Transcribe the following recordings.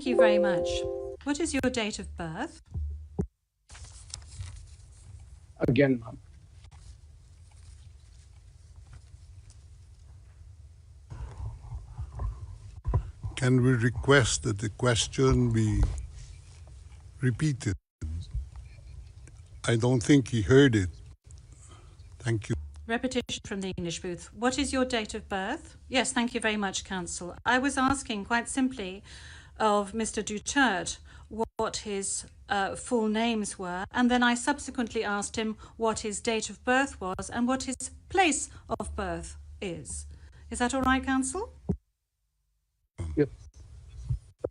Thank you very much. What is your date of birth? Again, ma'am. Can we request that the question be repeated? I don't think he heard it. Thank you. Repetition from the English booth. What is your date of birth? Yes, thank you very much, Counsel. I was asking quite simply of Mr. Duterte what his full names were, and then I subsequently asked him what his date of birth was and what his place of birth is. Is that all right, Counsel? Yes.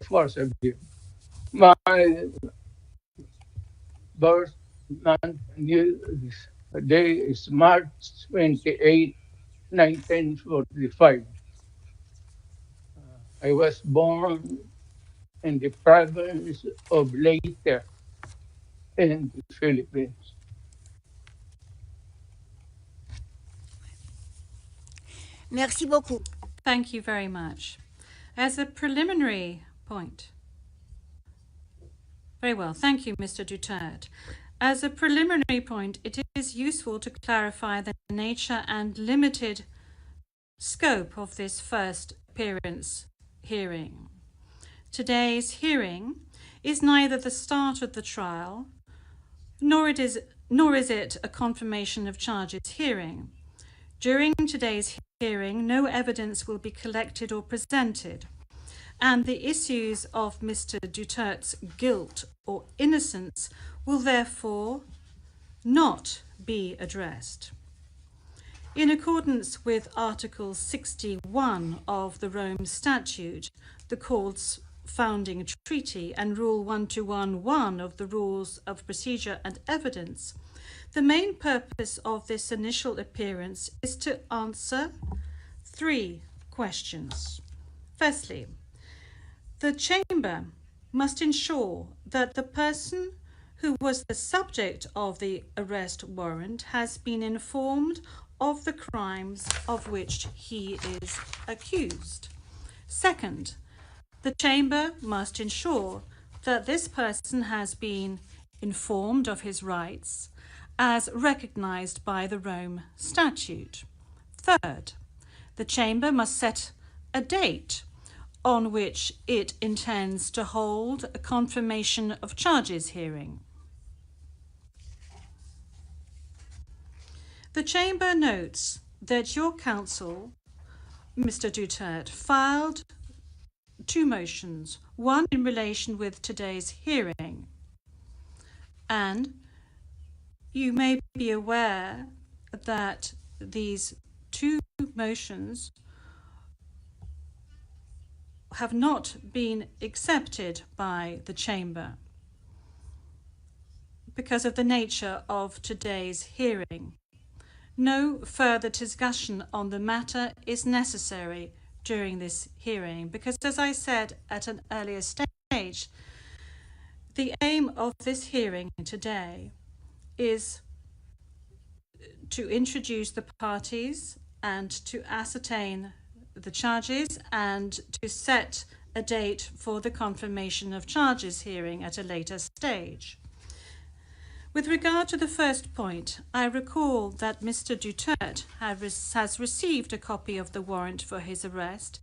Of course, I do. My birth month day is March 28, 1945. I was born in the province of Leyte in the Philippines. Merci beaucoup. Thank you very much. As a preliminary point. Very well. Thank you, Mr. Duterte. As a preliminary point, it is useful to clarify the nature and limited scope of this first appearance hearing. Today's hearing is neither the start of the trial, nor is it a confirmation of charges hearing. During today's hearing, no evidence will be collected or presented, and the issues of Mr. Duterte's guilt or innocence will therefore not be addressed. In accordance with Article 61 of the Rome Statute, the Court's founding treaty, and Rule 1211 of the Rules of Procedure and Evidence, the main purpose of this initial appearance is to answer 3 questions. Firstly, the Chamber must ensure that the person who was the subject of the arrest warrant has been informed of the crimes of which he is accused. Second, the Chamber must ensure that this person has been informed of his rights as recognized by the Rome Statute. Third, the Chamber must set a date on which it intends to hold a confirmation of charges hearing. The Chamber notes that your counsel, Mr. Duterte, filed 2 motions, one in relation with today's hearing, and you may be aware that these 2 motions have not been accepted by the Chamber because of the nature of today's hearing. No further discussion on the matter is necessary during this hearing because, as I said at an earlier stage, the aim of this hearing today is to introduce the parties and to ascertain the charges and to set a date for the confirmation of charges hearing at a later stage. With regard to the first point, I recall that Mr. Duterte has received a copy of the warrant for his arrest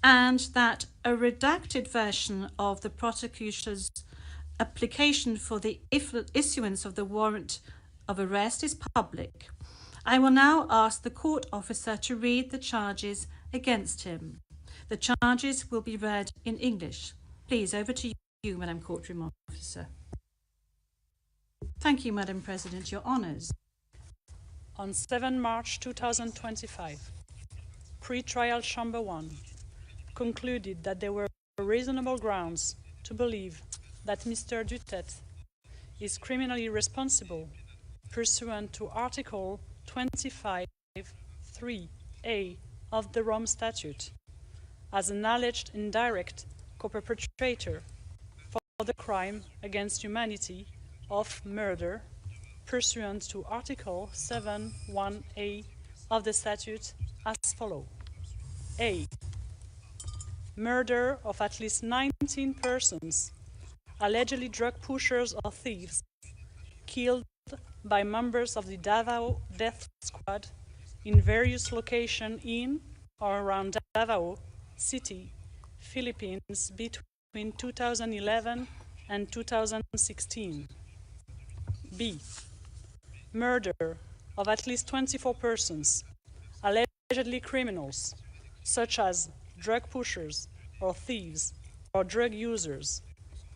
and that a redacted version of the prosecutor's application for the issuance of the warrant of arrest is public. I will now ask the court officer to read the charges against him. The charges will be read in English. Please, over to you, Madam Courtroom Officer. Thank you, Madam President. Your honours. On 7 March 2025, Pre-Trial Chamber 1 concluded that there were reasonable grounds to believe that Mr. Duterte is criminally responsible pursuant to Article 25(3)(a) of the Rome Statute as an alleged indirect co-perpetrator for the crime against humanity of murder pursuant to Article 7(1)(a) of the statute as follows. A. murder of at least 19 persons, allegedly drug pushers or thieves, killed by members of the Davao Death Squad in various locations in or around Davao City, Philippines between 2011 and 2016. B. Murder of at least 24 persons, allegedly criminals, such as drug pushers or thieves or drug users,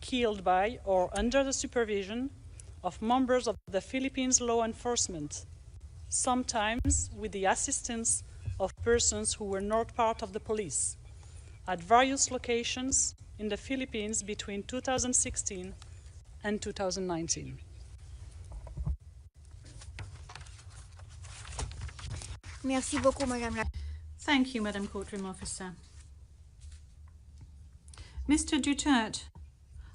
killed by or under the supervision of members of the Philippines law enforcement, sometimes with the assistance of persons who were not part of the police, at various locations in the Philippines between 2016 and 2019. Merci beaucoup, Madame la... Thank you, Madam Courtroom Officer. Mr. Duterte,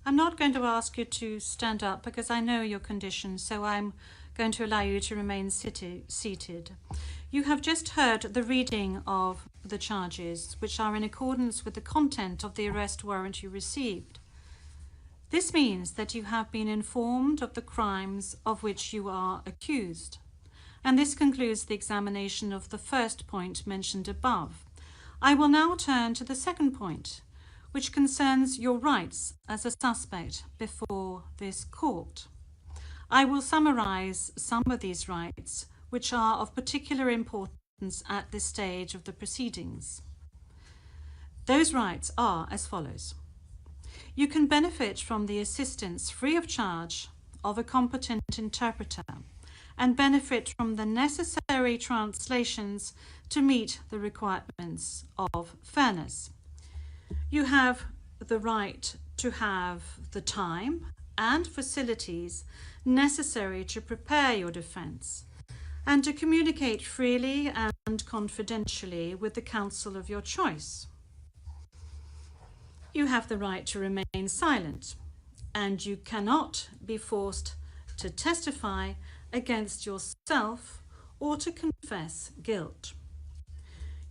I'm not going to ask you to stand up because I know your condition, so I'm going to allow you to remain seated. You have just heard the reading of the charges, which are in accordance with the content of the arrest warrant you received. This means that you have been informed of the crimes of which you are accused. And this concludes the examination of the first point mentioned above. I will now turn to the second point, which concerns your rights as a suspect before this court. I will summarize some of these rights, which are of particular importance at this stage of the proceedings. Those rights are as follows. You can benefit from the assistance free of charge of a competent interpreter and benefit from the necessary translations to meet the requirements of fairness. You have the right to have the time and facilities necessary to prepare your defense and to communicate freely and confidentially with the counsel of your choice. You have the right to remain silent, and you cannot be forced to testify against yourself or to confess guilt.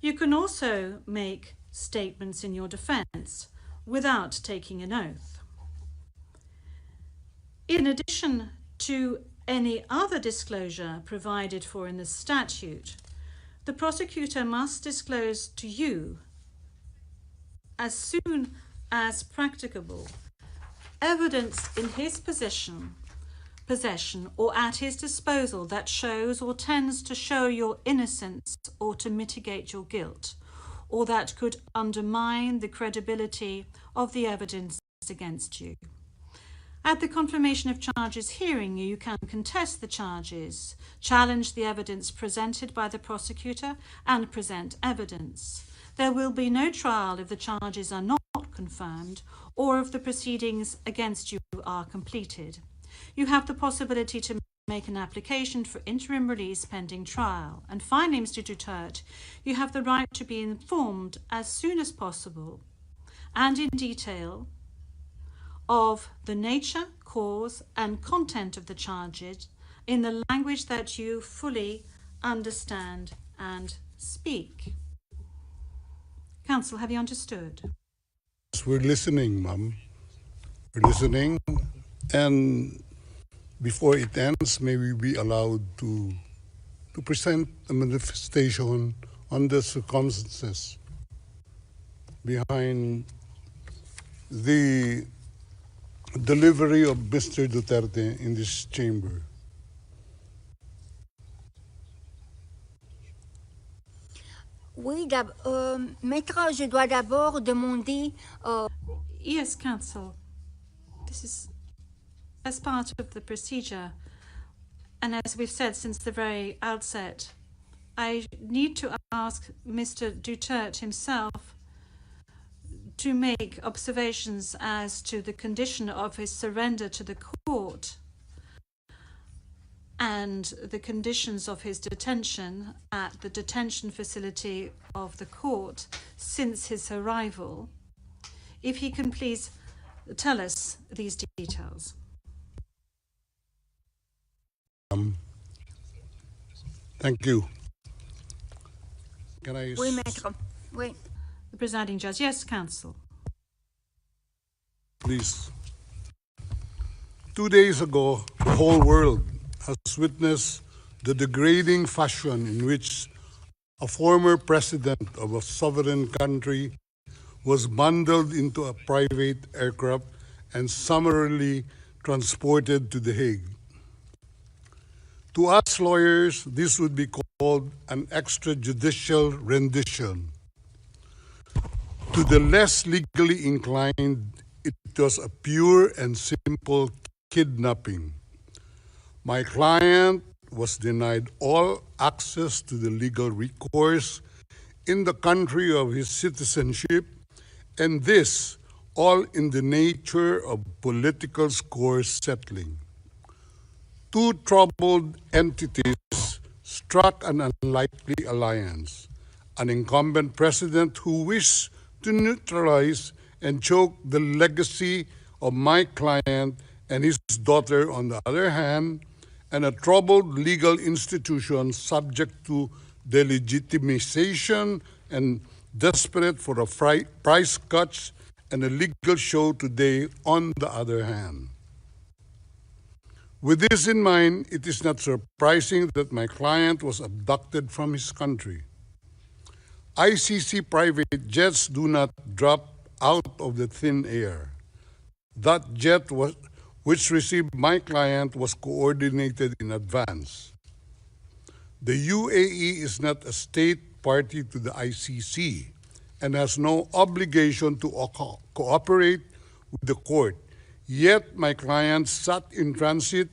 You can also make statements in your defense without taking an oath. In addition to any other disclosure provided for in the statute, the prosecutor must disclose to you, as soon as practicable, evidence in his possession or at his disposal that shows or tends to show your innocence or to mitigate your guilt, or that could undermine the credibility of the evidence against you. At the confirmation of charges hearing, you can contest the charges, challenge the evidence presented by the prosecutor, and present evidence. There will be no trial if the charges are not confirmed or if the proceedings against you are completed. You have the possibility to make an application for interim release pending trial. And finally, Mr. Duterte, you have the right to be informed as soon as possible and in detail of the nature, cause, and content of the charges in the language that you fully understand and speak. Counsel, have you understood? Yes, we're listening, ma'am. We're listening, and before it ends, may we be allowed to present a manifestation on the circumstances behind the delivery of Mr. Duterte in this chamber. Oui, Maître, je dois d'abord demander... Yes, counsel. This is as part of the procedure, and as we've said since the very outset, I need to ask Mr. Duterte himself to make observations as to the condition of his surrender to the court and the conditions of his detention at the detention facility of the court since his arrival. If he can please tell us these details. Thank you. Can I... Oui, Maître. Oui. The presiding judge. Yes, counsel. Please. 2 days ago, the whole world has witnessed the degrading fashion in which a former president of a sovereign country was bundled into a private aircraft and summarily transported to The Hague. To us lawyers, this would be called an extrajudicial rendition. To the less legally inclined, it was a pure and simple kidnapping. My client was denied all access to the legal recourse in the country of his citizenship, and this all in the nature of political score settling. Two troubled entities struck an unlikely alliance, an incumbent president who wished to neutralize and choke the legacy of my client and his daughter on the other hand, and a troubled legal institution subject to delegitimization and desperate for a price cuts and a legal show today on the other hand. With this in mind, it is not surprising that my client was abducted from his country. ICC private jets do not drop out of the thin air. That jet which received my client was coordinated in advance. The UAE is not a state party to the ICC and has no obligation to cooperate with the court. Yet my client sat in transit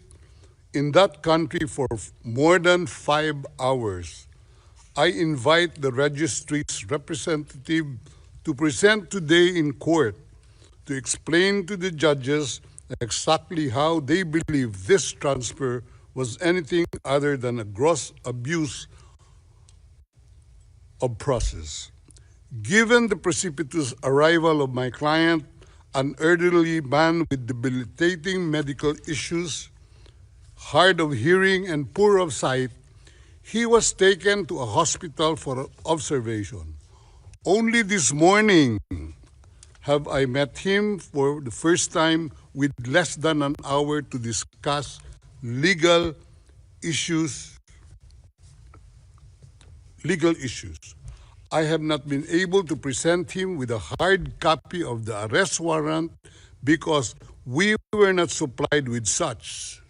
in that country for more than 5 hours. I invite the registry's representative to present today in court to explain to the judges exactly how they believe this transfer was anything other than a gross abuse of process. Given the precipitous arrival of my client, an elderly man with debilitating medical issues, hard of hearing and poor of sight, he was taken to a hospital for observation. Only this morning have I met him for the first time with less than an hour to discuss legal issues. I have not been able to present him with a hard copy of the arrest warrant because we were not supplied with such.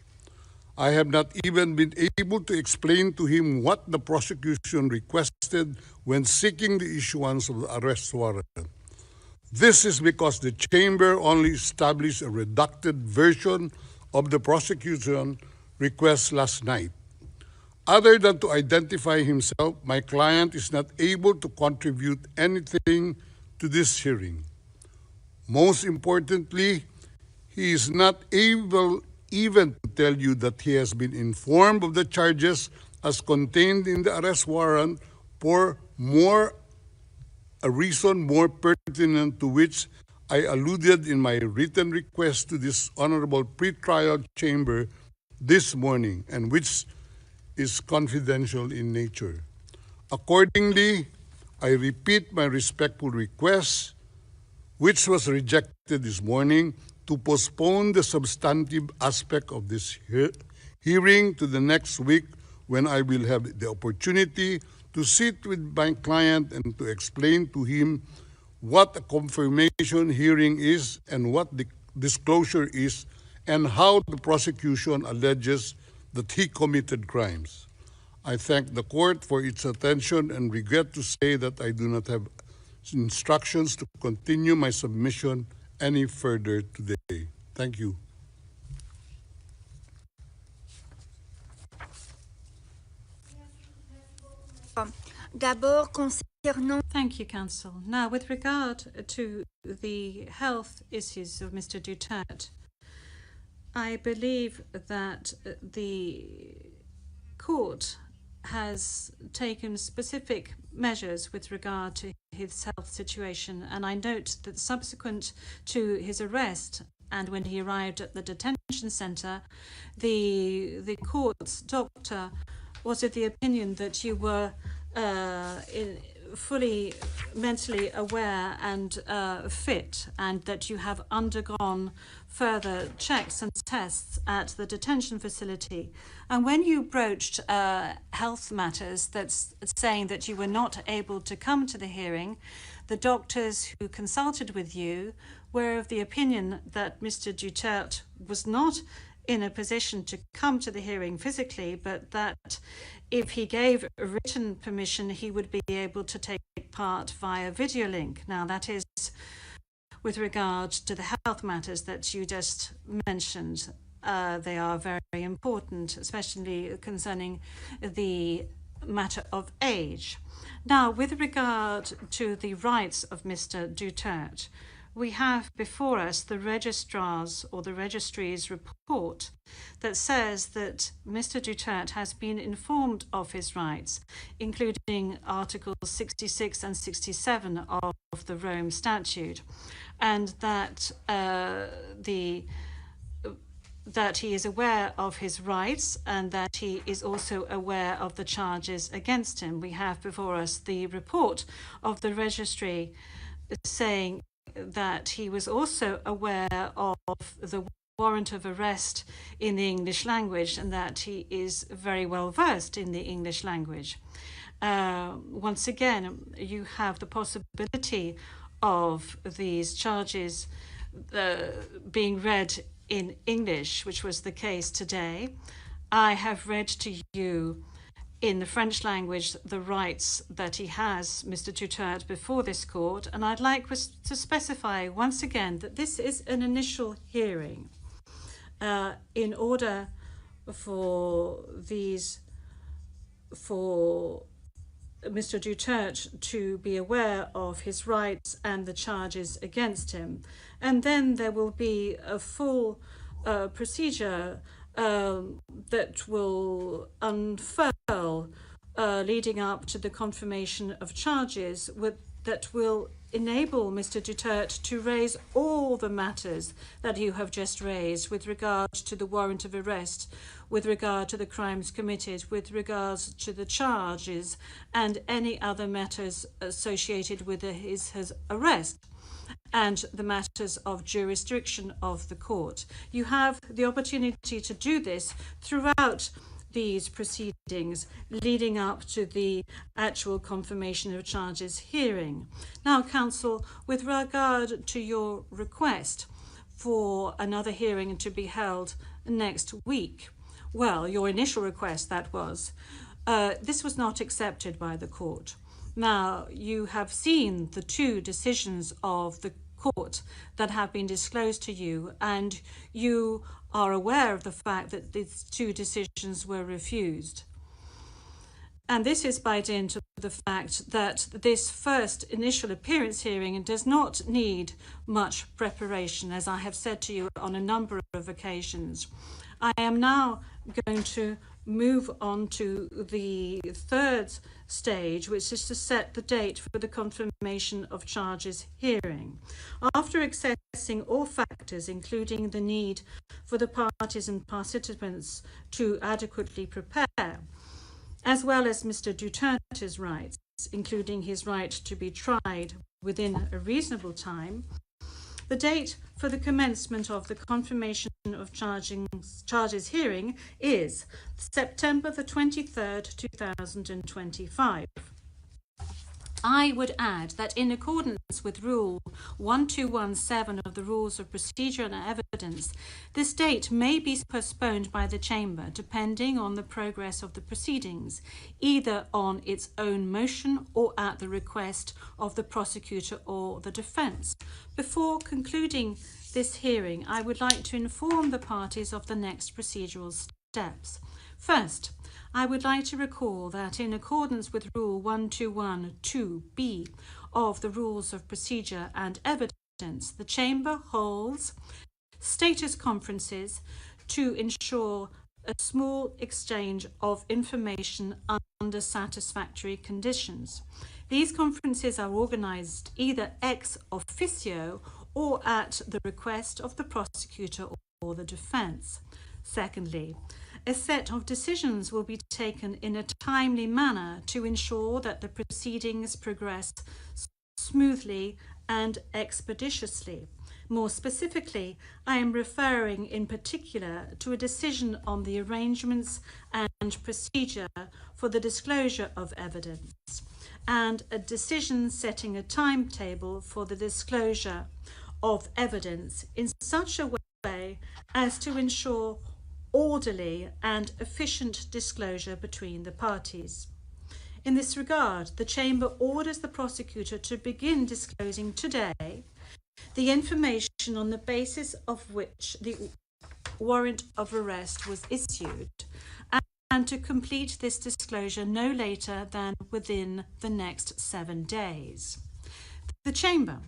I have not even been able to explain to him what the prosecution requested when seeking the issuance of the arrest warrant. This is because the chamber only established a redacted version of the prosecution request last night. Other than to identify himself, my client is not able to contribute anything to this hearing. Most importantly, he is not able even to tell you that he has been informed of the charges as contained in the arrest warrant for a reason more pertinent to which I alluded in my written request to this honorable pretrial chamber this morning, and which is confidential in nature. Accordingly, I repeat my respectful request, which was rejected this morning, to postpone the substantive aspect of this hearing to the next week, when I will have the opportunity to sit with my client and to explain to him what a confirmation hearing is and what the disclosure is and how the prosecution alleges that he committed crimes. I thank the court for its attention and regret to say that I do not have instructions to continue my submission any further today. Thank you. D'abord, concernant Thank you, counsel. Now, with regard to the health issues of Mr. Duterte, I believe that the court has taken specific measures with regard to his health situation, and I note that subsequent to his arrest and when he arrived at the detention center, the court's doctor was of the opinion that you were fully mentally aware and fit, and that you have undergone further checks and tests at the detention facility. And when you broached health matters, that's saying that you were not able to come to the hearing, the doctors who consulted with you were of the opinion that Mr. Duterte was not in a position to come to the hearing physically, but that if he gave written permission, he would be able to take part via video link. Now, that is with regard to the health matters that you just mentioned. They are very important, especially concerning the matter of age. Now, with regard to the rights of Mr. Duterte, we have before us the registrar's or the registry's report that says that Mr. Duterte has been informed of his rights, including Articles 66 and 67 of the Rome Statute, and that that he is aware of his rights and that he is also aware of the charges against him. We have before us the report of the registry saying that he was also aware of the warrant of arrest in the English language and that he is very well versed in the English language. Once again, you have the possibility of these charges being read in English, which was the case today. I have read to you in the French language the rights that he has, Mr. Duterte, before this court, and I'd like to specify once again that this is an initial hearing in order for Mr. Duterte to be aware of his rights and the charges against him. And then there will be a full procedure that will unfurl leading up to the confirmation of charges that will enable Mr. Duterte to raise all the matters that you have just raised with regard to the warrant of arrest, with regard to the crimes committed, with regards to the charges and any other matters associated with his arrest and the matters of jurisdiction of the court. You have the opportunity to do this throughout these proceedings leading up to the actual confirmation of charges hearing. Now, counsel, with regard to your request for another hearing to be held next week, well, your initial request, that was, this was not accepted by the court. Now, you have seen the two decisions of the court that have been disclosed to you, and you are aware of the fact that these two decisions were refused. And this is by dint of the fact that this first initial appearance hearing does not need much preparation, as I have said to you on a number of occasions. I am now going to move on to the third stage, which is to set the date for the confirmation of charges hearing. After assessing all factors, including the need for the parties and participants to adequately prepare, as well as Mr. Duterte's rights, including his right to be tried within a reasonable time, the date for the commencement of the confirmation of charges hearing is September the 23rd, 2025. I would add that in accordance with Rule 1217 of the Rules of Procedure and Evidence, this date may be postponed by the Chamber depending on the progress of the proceedings, either on its own motion or at the request of the prosecutor or the defence. Before concluding this hearing, I would like to inform the parties of the next procedural steps. First, I would like to recall that in accordance with Rule 1212B of the Rules of Procedure and Evidence, the Chamber holds status conferences to ensure a small exchange of information under satisfactory conditions. These conferences are organised either ex officio or at the request of the prosecutor or the defence. Secondly, a set of decisions will be taken in a timely manner to ensure that the proceedings progress smoothly and expeditiously. More specifically, I am referring in particular to a decision on the arrangements and procedure for the disclosure of evidence, and a decision setting a timetable for the disclosure of evidence in such a way as to ensure orderly and efficient disclosure between the parties. In this regard, the Chamber orders the prosecutor to begin disclosing today the information on the basis of which the warrant of arrest was issued, and to complete this disclosure no later than within the next 7 days. The Chamber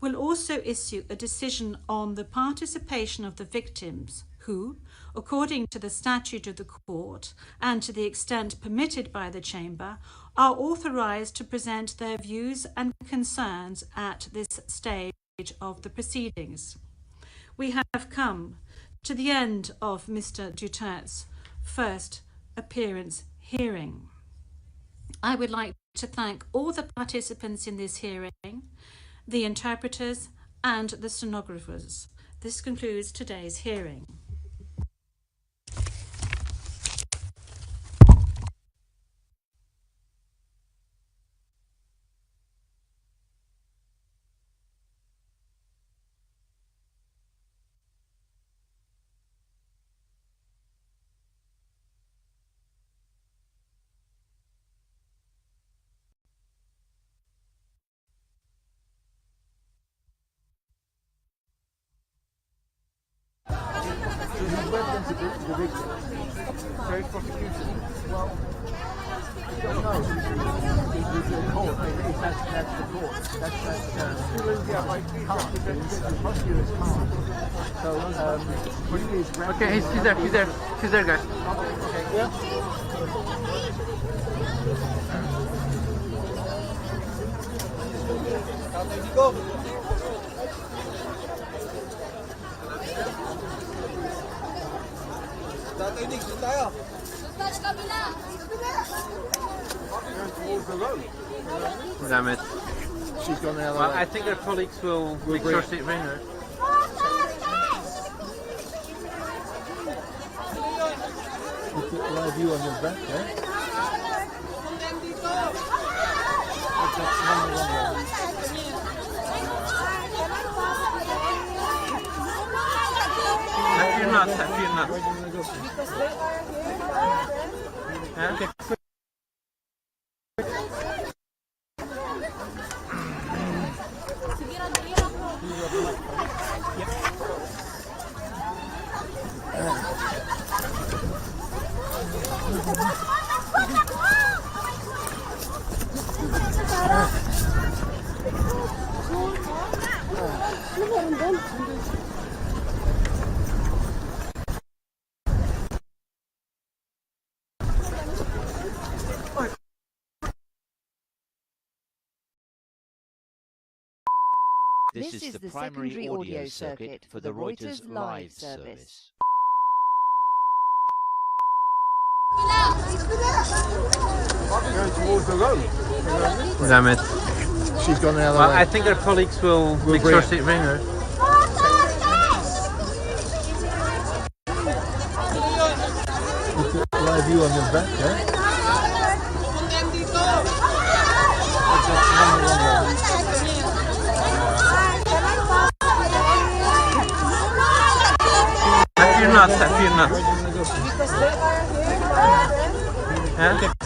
will also issue a decision on the participation of the victims who, according to the statute of the court and to the extent permitted by the Chamber, are authorised to present their views and concerns at this stage of the proceedings. We have come to the end of Mr. Duterte's first appearance hearing. I would like to thank all the participants in this hearing, the interpreters and the stenographers. This concludes today's hearing. The victim. So it's prosecution. Well, I don't know. It's the court. That's the court. The prosecutor's can't. So, he is Okay, he's there, guys. Okay, yeah. Go. Damn it. She's gone the other Well, way. I think our colleagues will make sure she bring her. Live view on your back, yeah? Have you not? Huh? This is the primary audio circuit for the Reuters live service. Going towards the road. Damn it. She's gone the other Well, way. I think our colleagues will make sure she bring her. Live view on your back, yeah? Have you not? Huh?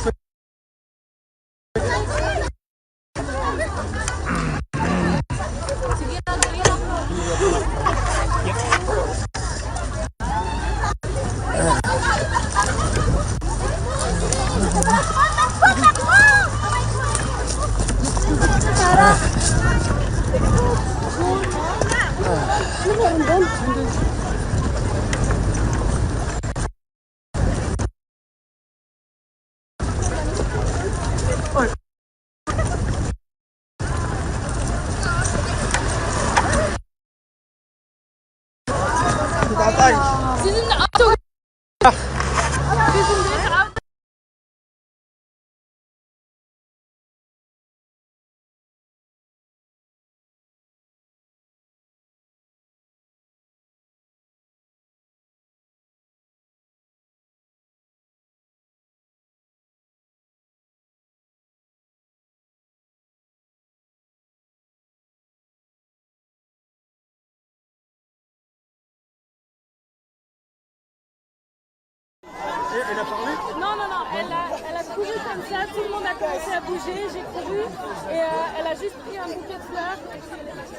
Elle a parlé? Non, non, non, elle a couru comme ça, tout le monde a commencé à bouger, j'ai couru et elle a juste pris un bouquet de fleurs et puis elle est partie.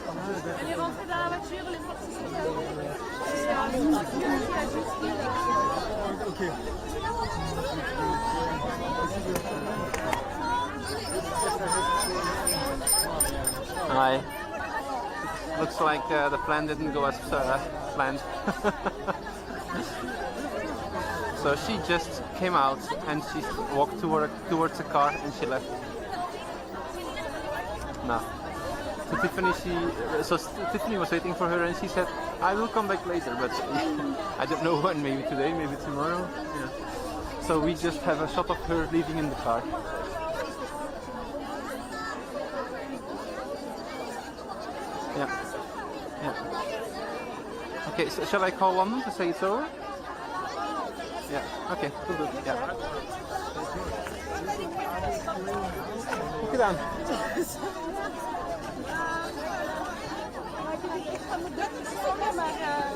Elle est rentrée dans la voiture, les portes se sont fermées et une sécurité a juste pris Ok. Hi. Looks like the plan didn't go as planned. So she just came out and she walked towards the car and she left. No. So Tiffany was waiting for her and she said, "I will come back later," but I don't know when. Maybe today, maybe tomorrow. Yeah. So we just have a shot of her leaving in the car. Yeah. Yeah. Okay, so shall I call London to say it's over? Yeah, okay, we'll do it. Yeah. Goed gedaan.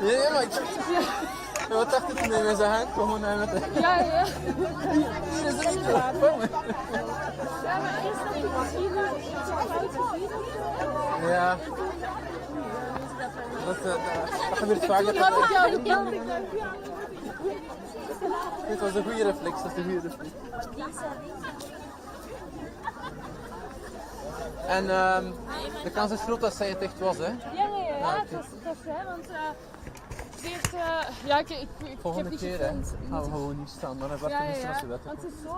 Ja, maar ik... Wat dacht je toen je met zijn hand gewoon met de... Ja. Hier is het niet klaar. Ja, maar eerst dat ik misschien Ja. Dat gebeurt vaker. had ik jou gebeld. Dit was een goede reflex, dat is een goede reflex. En de kans is groot dat zij het echt was, hè? Ja, het was hè, want ze heeft, ja, ik heb Volgende niet keer, hè? gefilmd. Gaan we gewoon niet staan, maar dan wacht je niet als je dat want het is zo...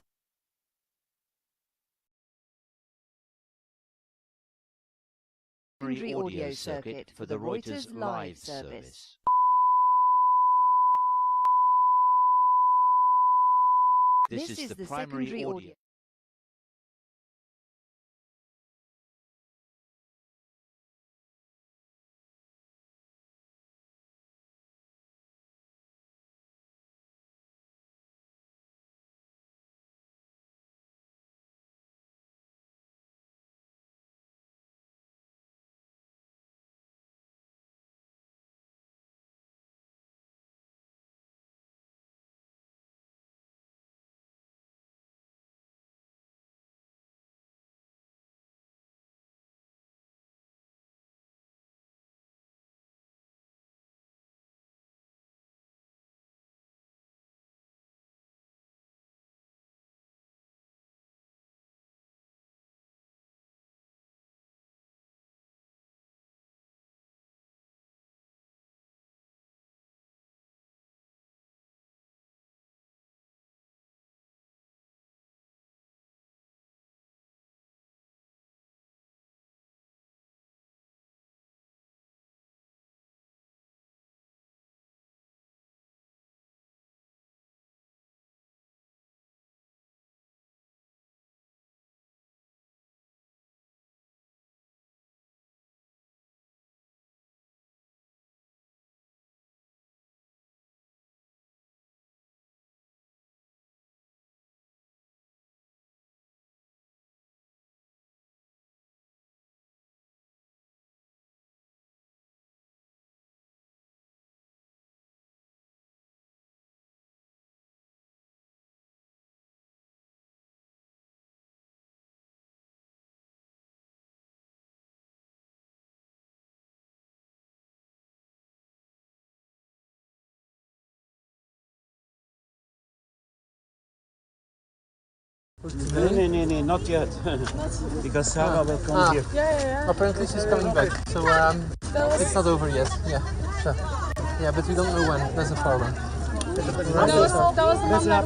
Audio circuit for the Reuters live service. This is the primary audio. Nee, not yet. Because Sarah will come here. Ja. Apparently she's coming back, so it's not over yet. Yeah, so yeah, but we don't know when. That's a problem. Dat was een man naar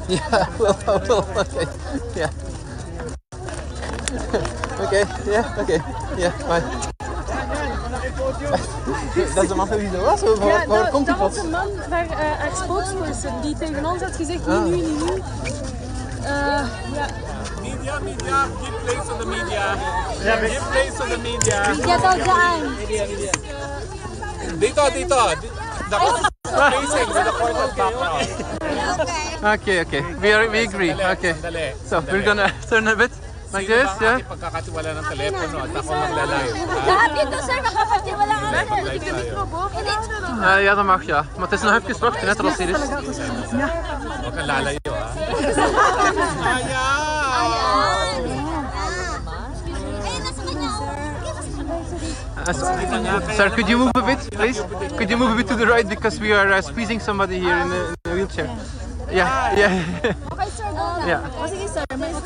Yeah, well, okay, yeah. Okay, yeah, bye. Dat is de man die zo was? Waar komt die dat was pot? een man, daar spokesperson, die tegen ons had gezegd, niet nu, niet nu. Ja. Media, give place to the media. Give place to the media. Media daw dyan. Dito. The court is facing with the court of background. Okay. We agree. Okay. So we're gonna turn a bit like this, yeah? Pagkakatiwala ng telepono at ako magla-live. Lahat dito, sir, makapagtiwala ka. Live tayo. Ja, dat mag ja. Maar het is nog even wachten, net als hier is. Huwag kang lalayo, ha? Sir, could you move a bit, please? Could you move a bit to the right because we are squeezing somebody here in a wheelchair. Yeah. Okay, sir, Yeah. sige, sir.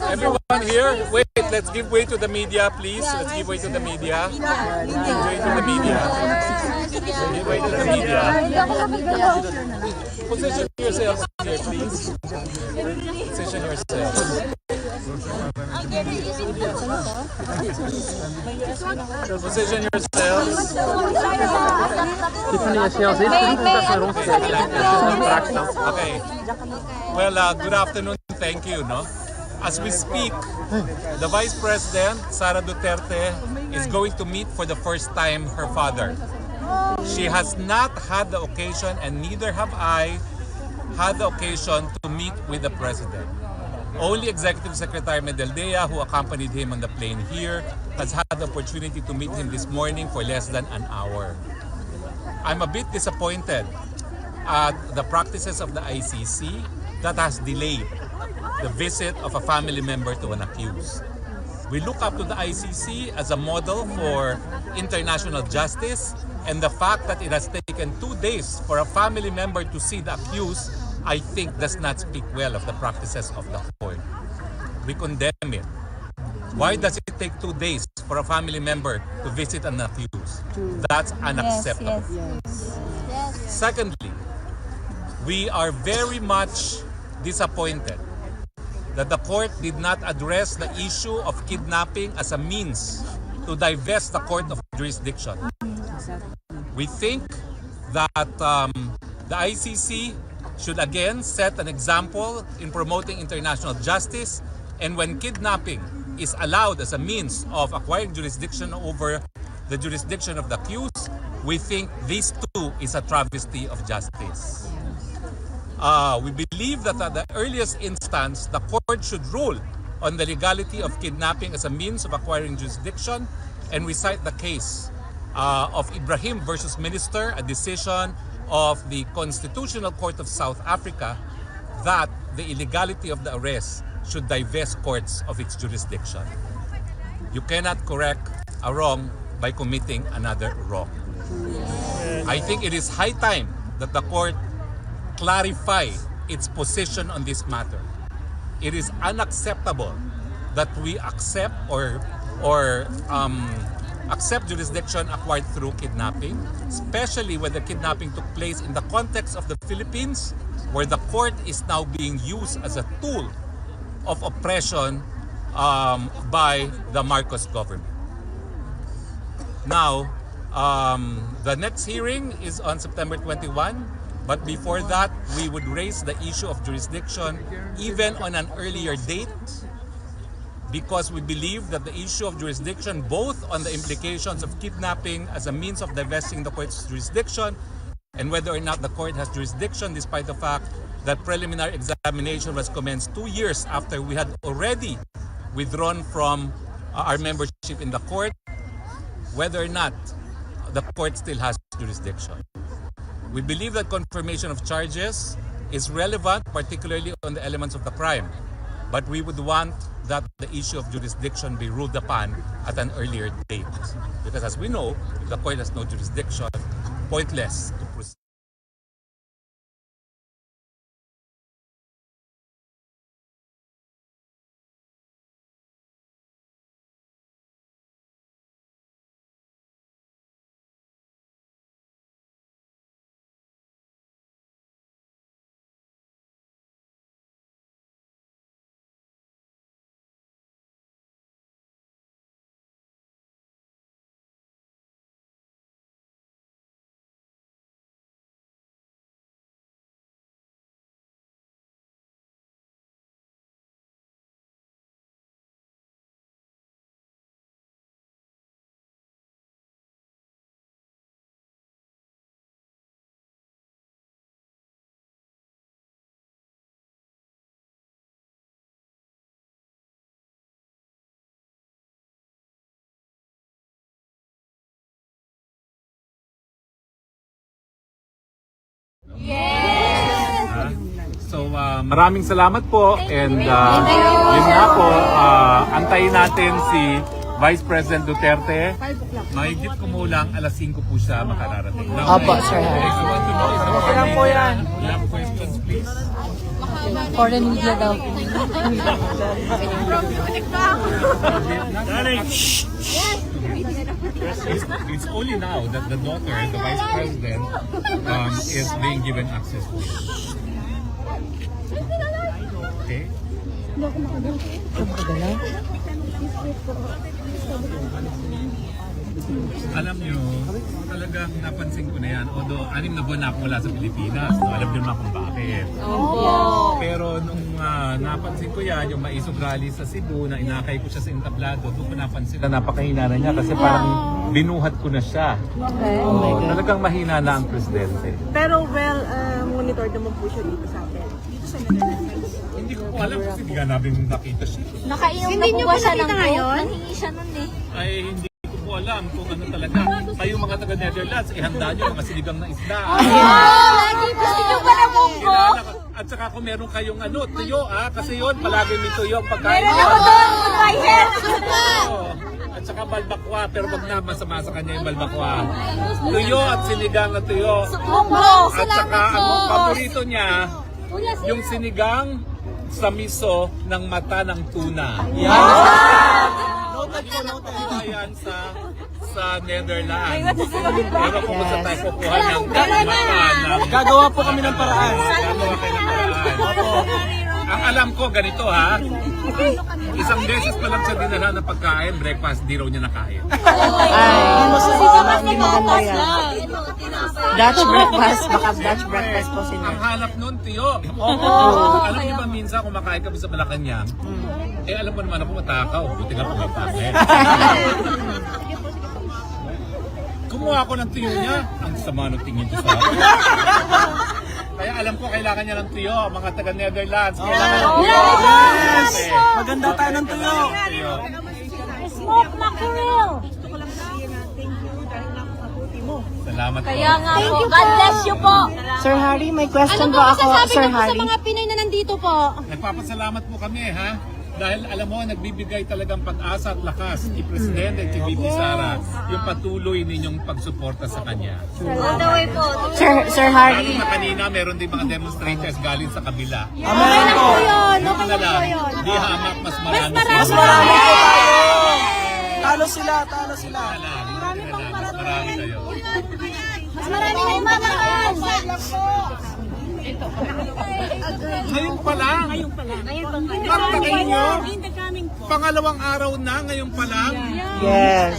Everyone here, wait, let's give way to the media, please. Let's give way to the media. Give way to the media. Give way to the media. Position yourself here, please. Position yourself. Position yourself. Okay. Well, good afternoon. Thank you. No, as we speak, the Vice President Sara Duterte is going to meet for the first time her father. She has not had the occasion, and neither have I had the occasion to meet with the President. Only Executive Secretary Medeldea, who accompanied him on the plane here, has had the opportunity to meet him this morning for less than an hour. I'm a bit disappointed at the practices of the ICC that has delayed the visit of a family member to an accused. We look up to the ICC as a model for international justice, and the fact that it has taken 2 days for a family member to see the accused, I think, does not speak well of the practices of the court. We condemn it. Why does it take 2 days for a family member to visit an accused? That's unacceptable. Secondly, we are very much disappointed that the court did not address the issue of kidnapping as a means to divest the court of jurisdiction. We think that the ICC should again set an example in promoting international justice, and when kidnapping is allowed as a means of acquiring jurisdiction over the jurisdiction of the accused, we think this too is a travesty of justice. We believe that at the earliest instance, the court should rule on the legality of kidnapping as a means of acquiring jurisdiction, and we cite the case of Ibrahim versus Minister, a decision of the Constitutional Court of South Africa, that the illegality of the arrest should divest courts of its jurisdiction. You cannot correct a wrong by committing another wrong. I think it is high time that the court clarify its position on this matter. It is unacceptable that we accept accept jurisdiction acquired through kidnapping, especially when the kidnapping took place in the context of the Philippines, where the court is now being used as a tool of oppression by the Marcos government. Now, the next hearing is on September 21, but before that, we would raise the issue of jurisdiction even on an earlier date, because we believe that the issue of jurisdiction, both on the implications of kidnapping as a means of divesting the court's jurisdiction, and whether or not the court has jurisdiction, despite the fact that preliminary examination was commenced 2 years after we had already withdrawn from our membership in the court, whether or not the court still has jurisdiction. We believe that confirmation of charges is relevant, particularly on the elements of the crime, but we would want that the issue of jurisdiction be ruled upon at an earlier date. Because as we know, if the court has no jurisdiction, pointless to proceed. Maraming salamat po and yun nga po, antayin natin si Vice President Duterte. Mahigit kumulang alas 5 po siya makararating. Opo, Sir Harry. I want to know if the foreign media have questions, please. Foreign media daw. It's only now that the daughter, the Vice President, is being given access to it. Okay? Alam nyo, talagang napansin ko na yan. Although, 6 na buwan na ako wala sa Pilipinas. No? Alam nyo naman kung bakit. Pero nung napansin ko yan, yung maisog rally sa Cebu, na inakay ko siya sa entablado, doon ko napansin na napakahina na niya kasi parang binuhat ko na siya. Talagang mahina na ang presidente. Pero monitor naman po siya dito sa atin. Dito sa Netherlands. Hindi ko po alam kasi hindi nga namin nakita siya. Nakainom na po ba siya ng coke? Nangingi siya nun eh. Ay, hindi ko po alam kung ano talaga. Kayo mga taga-Netherlands, ihanda nyo mga sinigang na isda. Lagi gusto nyo ba na munggo? At saka kung meron kayong tuyo kasi yun, palagi may tuyo ang pagkain. Meron ako doon! My health! At saka balbakwa, pero wag na masama sa kanya yung balbakwa. Tuyo at sinigang na tuyo. At saka ang paborito niya, yung sinigang sa miso ng mata ng tuna. Yan sa Netherlands. Pero kung gusto tayo kukuha ng mata ng... Gagawa po kami ng paraan. Gagawa kayo ng paraan. Ang alam ko, ganito ha, isang beses pa lang siya dinala ng pagkain, breakfast, di raw niya nakain. Dutch breakfast, baka Dutch breakfast po sila. Ang hanap nun, tiyo. Alam niyo ba minsan kumakain kami sa Malacanang, alam mo naman ako matakaw, buti nga pumapakit. Kumuha ako ng tiyo niya, ang sama ng tingin ko sa akin. Kaya alam ko kailangan niya ng tuyo, mga taga-Netherlands. Kailangan ng tuyo. Yes! Maganda tayo ng tuyo. Smoke mackerel! Gusto ko lang sabihin na thank you dahil nakakabuti mo. Salamat po. Kaya nga po, God bless you po! Sir Harry, may question po ako, Sir Harry. Sa mga Pinoy na nandito po. Nagpapasalamat po kami ha. Dahil alam mo, nagbibigay talagang pag-asa at lakas ni Presidente at si VP Sara yung patuloy ninyong pagsuporta sa kanya. All the way po. Sir Harry. Lalo na kanina, meron din mga demonstrators galing sa kabila. Okay lang po yun. Okay lang Alam, po yun. di hamak, mas marami. Mas marami po tayo. Talo sila, talo sila. Mas marami kayo. Mas marami kayong mamahal. Ngayon pa lang. Pagkain nyo, pangalawang araw na ngayon pa lang. Yes.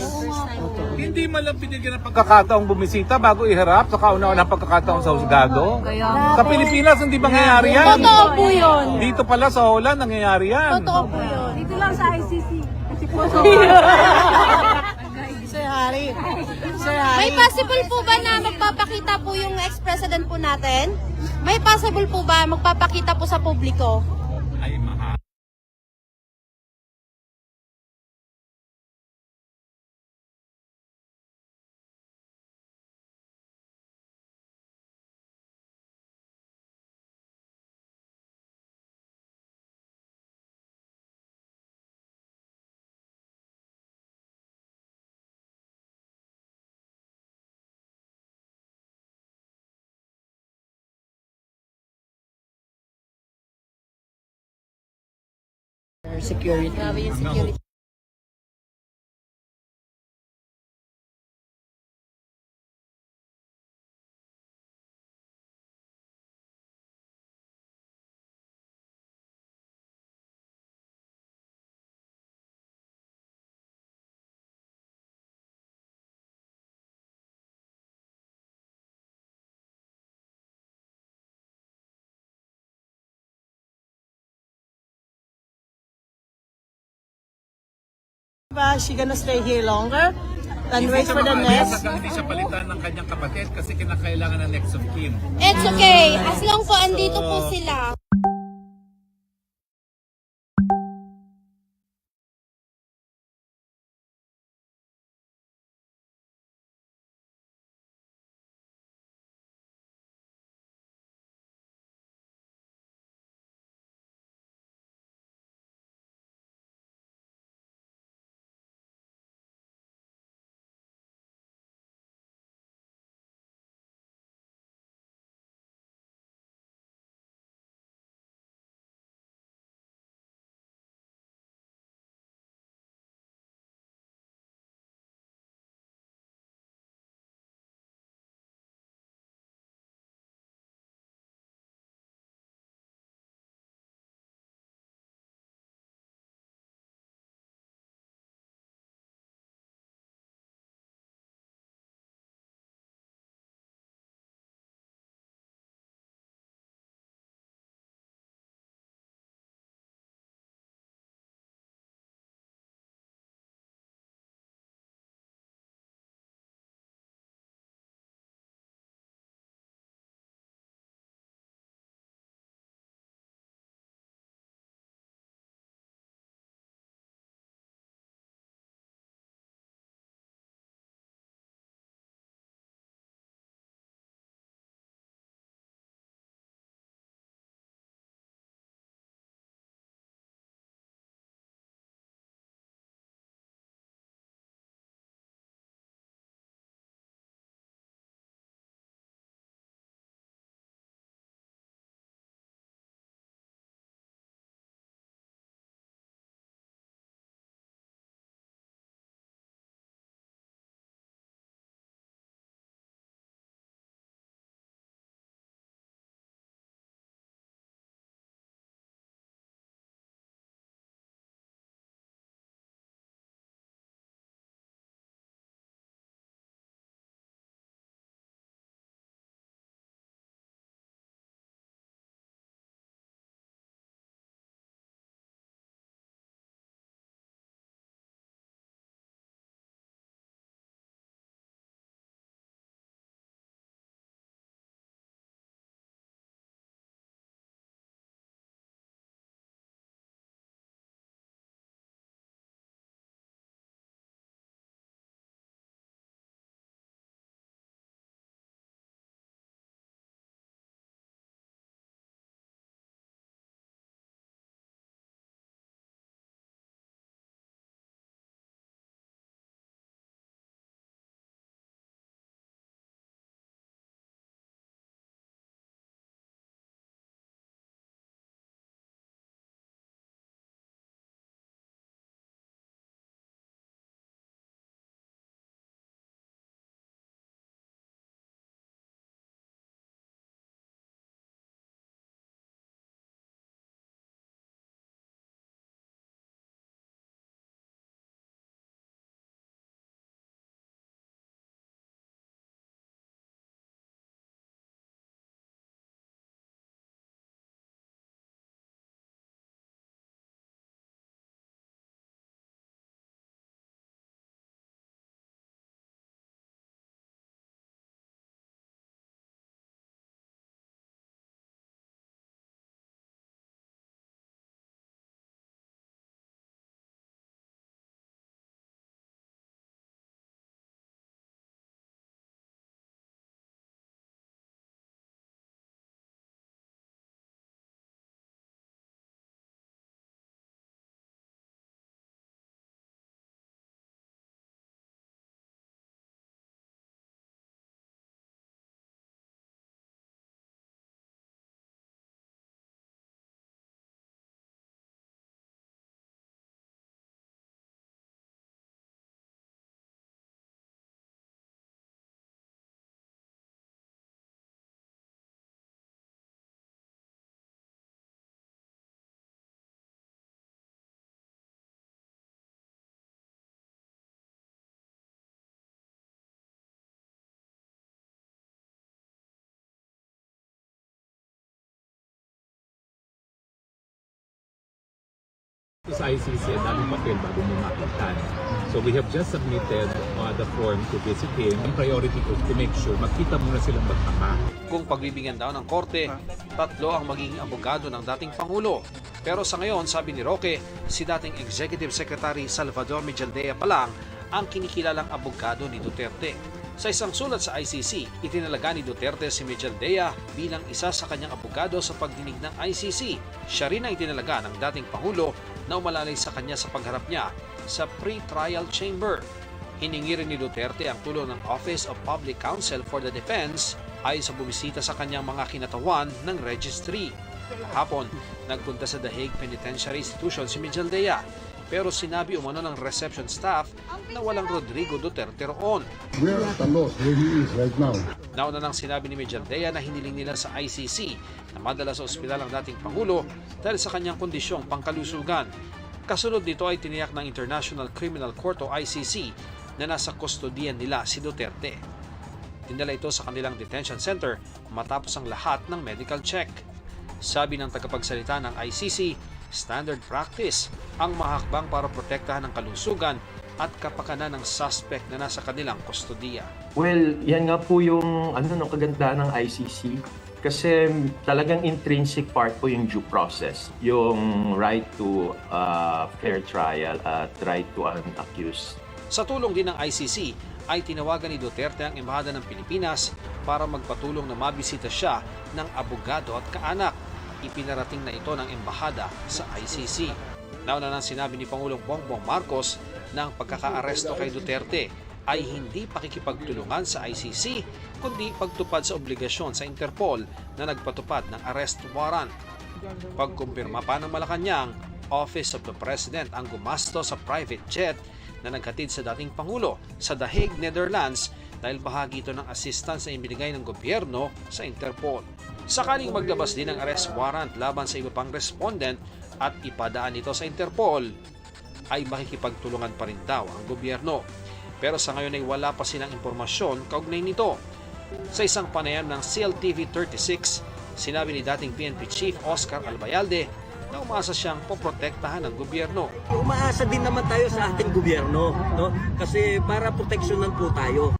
Hindi man lang binigyan ng pagkakataong bumisita bago iharap sa kauna-unang pagkakataong sa husgado. Sa Pilipinas, hindi mangyayari yan. Totoo po yun. Dito pala sa Holland, nangyayari yan. Totoo po yun. Dito lang sa ICC. Kasi po Sir Harry. May possible po ba na magpapakita po yung ex-president po natin? May possible po ba magpapakita po sa publiko? Ay, mahal. Security. Grabe yung security. She gonna stay here longer and wait for the next? Hindi siya palitan ng kanyang kapatid kasi kinakailangan ng next of kin. It's okay. As long po andito po sila. Sa ICC, ang daming papel bago mo makita. So we have just submitted the form to visit him. Ang priority ko to make sure makita muna silang magtama. Kung pagbibigyan daw ng korte, 3 ang magiging abogado ng dating Pangulo. Pero sa ngayon, sabi ni Roque, si dating Executive Secretary Salvador Mijaldea pa lang ang kinikilalang abogado ni Duterte. Sa isang sulat sa ICC, itinalaga ni Duterte si Mijaldea bilang isa sa kanyang abogado sa pagdinig ng ICC. Siya rin ang itinalaga ng dating Pangulo na umalalay sa kanya sa pagharap niya sa pre-trial chamber. Hiningi rin ni Duterte ang tulong ng Office of Public Counsel for the Defense ay sa bumisita sa kanyang mga kinatawan ng registry. Kahapon, nagpunta sa The Hague Penitentiary Institution si Mijaldea, pero sinabi umano ng reception staff na walang Rodrigo Duterte roon. We're at a loss where he is right now. Nauna nang sinabi ni Mijaldea na hiniling nila sa ICC na madala sa ospital ang dating Pangulo dahil sa kanyang kondisyong pangkalusugan. Kasunod nito ay tiniyak ng International Criminal Court o ICC na nasa kustodiyan nila si Duterte. Dinala ito sa kanilang detention center matapos ang lahat ng medical check. Sabi ng tagapagsalita ng ICC, standard practice ang mahakbang para protektahan ang kalusugan at kapakanan ng suspect na nasa kanilang kustodiya. Well, yan nga po yung kagandahan ng ICC kasi talagang intrinsic part po yung due process, yung right to fair trial at right to an accused. Sa tulong din ng ICC ay tinawagan ni Duterte ang Embahada ng Pilipinas para magpatulong na mabisita siya ng abogado at kaanak. Ipinarating na ito ng embahada sa ICC. Nauna nang sinabi ni Pangulong Bongbong Marcos na ang pagkakaaresto kay Duterte ay hindi pakikipagtulungan sa ICC kundi pagtupad sa obligasyon sa Interpol na nagpatupad ng arrest warrant. Pagkumpirma pa ng Malacanang, Office of the President ang gumasto sa private jet na naghatid sa dating Pangulo sa The Hague, Netherlands dahil bahagi ito ng assistance na ibinigay ng gobyerno sa Interpol. Sakaling maglabas din ng arrest warrant laban sa iba pang respondent at ipadaan ito sa Interpol, ay makikipagtulungan pa rin daw ang gobyerno. Pero sa ngayon ay wala pa silang impormasyon kaugnay nito. Sa isang panayam ng CLTV 36, sinabi ni dating PNP Chief Oscar Albayalde na umaasa siyang poprotektahan ng gobyerno. Umaasa din naman tayo sa ating gobyerno, no? Kasi para proteksyonan po tayo.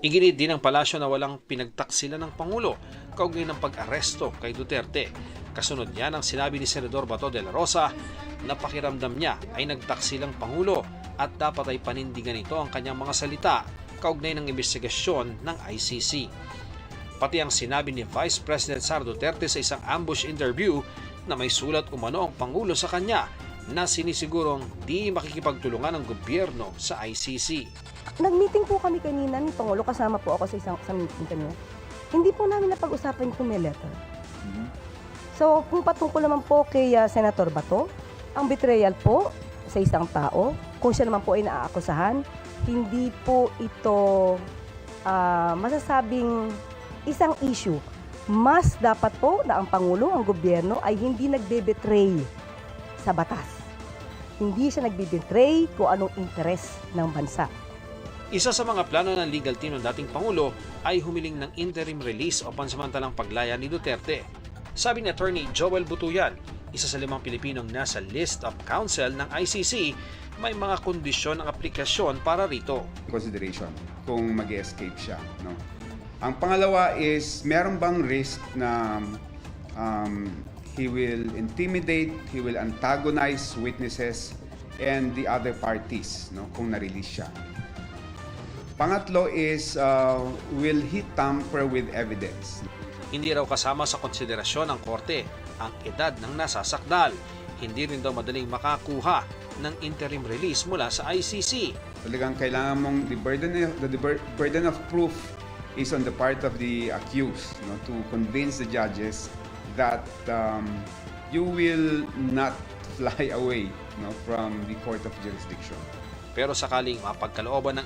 Iginit din ng palasyo na walang pinagtaksilan ng Pangulo kaugnay ng pag-aresto kay Duterte. Kasunod niya ang sinabi ni Senador Bato de la Rosa na pakiramdam niya ay nagtaksilang Pangulo at dapat ay panindigan ito ang kanyang mga salita kaugnay ng investigasyon ng ICC. Pati ang sinabi ni Vice President Sara Duterte sa isang ambush interview na may sulat umano ang Pangulo sa kanya na sinisigurong di makikipagtulungan ng gobyerno sa ICC. Nag-meeting po kami kanina ni Pangulo, kasama po ako sa meeting kanina. Hindi po namin napag-usapan kung may letter. So, kung patungkol naman po kay Senator Bato, ang betrayal po sa isang tao, kung siya naman po ay naaakusahan, hindi po ito masasabing isang issue. Mas dapat po na ang Pangulo, ang gobyerno, ay hindi nagbe-betray sa batas. Hindi siya nagbe-betray kung anong interes ng bansa. Isa sa mga plano ng legal team ng dating Pangulo ay humiling ng interim release o pansamantalang paglaya ni Duterte. Sabi ni Attorney Joel Butuyan, isa sa 5 Pilipinong nasa list of counsel ng ICC, may mga kondisyon ng aplikasyon para rito. Consideration kung mag-escape siya. No? Ang pangalawa is, meron bang risk na he will intimidate, he will antagonize witnesses and the other parties, no, kung na-release siya. Pangatlo is, will he tamper with evidence? Hindi raw kasama sa konsiderasyon ng korte ang edad ng nasasakdal. Hindi rin daw madaling makakuha ng interim release mula sa ICC. Talagang kailangan mong the burden of proof is on the part of the accused, no, to convince the judges that you will not fly away, no, from the court of jurisdiction. Pero sakaling mapagkalooban ng